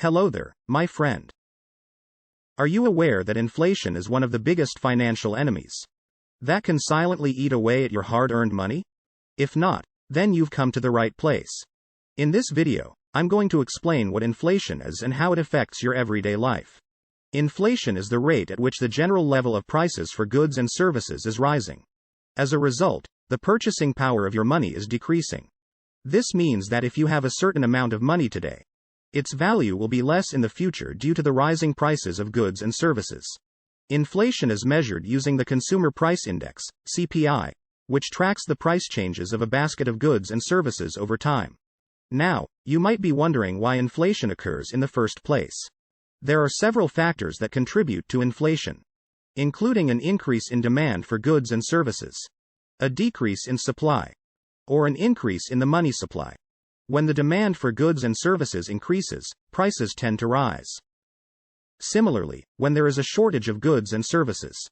Hello there, my friend. Are you aware that inflation is one of the biggest financial enemies that can silently eat away at your hard-earned money? If not, then you've come to the right place. In this video, I'm going to explain what inflation is and how it affects your everyday life. Inflation is the rate at which the general level of prices for goods and services is rising. As a result, the purchasing power of your money is decreasing. This means that if you have a certain amount of money today, its value will be less in the future due to the rising prices of goods and services. Inflation is measured using the Consumer Price Index, CPI, which tracks the price changes of a basket of goods and services over time. Now, you might be wondering why inflation occurs in the first place. There are several factors that contribute to inflation, including an increase in demand for goods and services, a decrease in supply, or an increase in the money supply. When the demand for goods and services increases, prices tend to rise. Similarly, when there is a shortage of goods and services,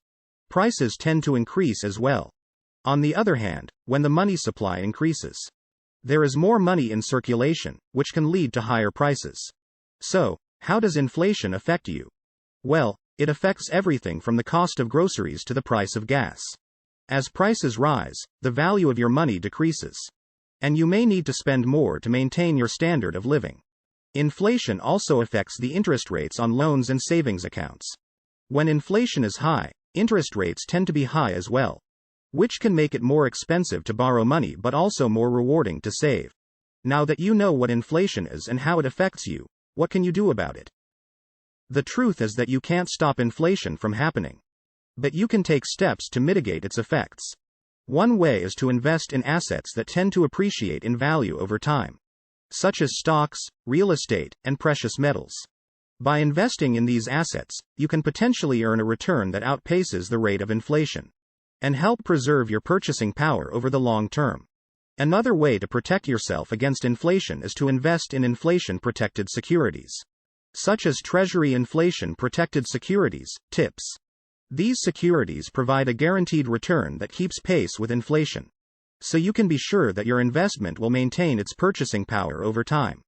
prices tend to increase as well. On the other hand, when the money supply increases, there is more money in circulation, which can lead to higher prices. So, how does inflation affect you? Well, it affects everything from the cost of groceries to the price of gas. As prices rise, the value of your money decreases, and you may need to spend more to maintain your standard of living. Inflation also affects the interest rates on loans and savings accounts. When inflation is high, interest rates tend to be high as well, which can make it more expensive to borrow money but also more rewarding to save. Now that you know what inflation is and how it affects you, what can you do about it? The truth is that you can't stop inflation from happening, but you can take steps to mitigate its effects. One way is to invest in assets that tend to appreciate in value over time, such as stocks, real estate, and precious metals. By investing in these assets, you can potentially earn a return that outpaces the rate of inflation and help preserve your purchasing power over the long term. Another way to protect yourself against inflation is to invest in inflation-protected securities, such as Treasury inflation-protected securities, TIPS. These securities provide a guaranteed return that keeps pace with inflation, so you can be sure that your investment will maintain its purchasing power over time.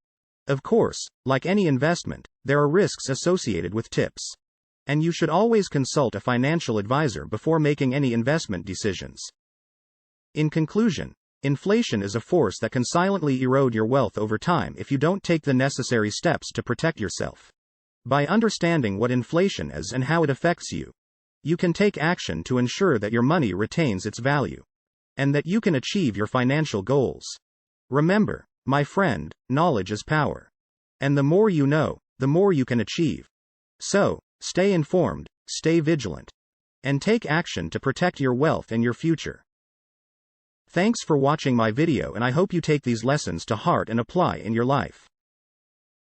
Of course, like any investment, there are risks associated with TIPS, and you should always consult a financial advisor before making any investment decisions. In conclusion, inflation is a force that can silently erode your wealth over time if you don't take the necessary steps to protect yourself. By understanding what inflation is and how it affects you, you can take action to ensure that your money retains its value, and that you can achieve your financial goals. Remember, my friend, knowledge is power. And the more you know, the more you can achieve. So, stay informed, stay vigilant, and take action to protect your wealth and your future. Thanks for watching my video, and I hope you take these lessons to heart and apply in your life.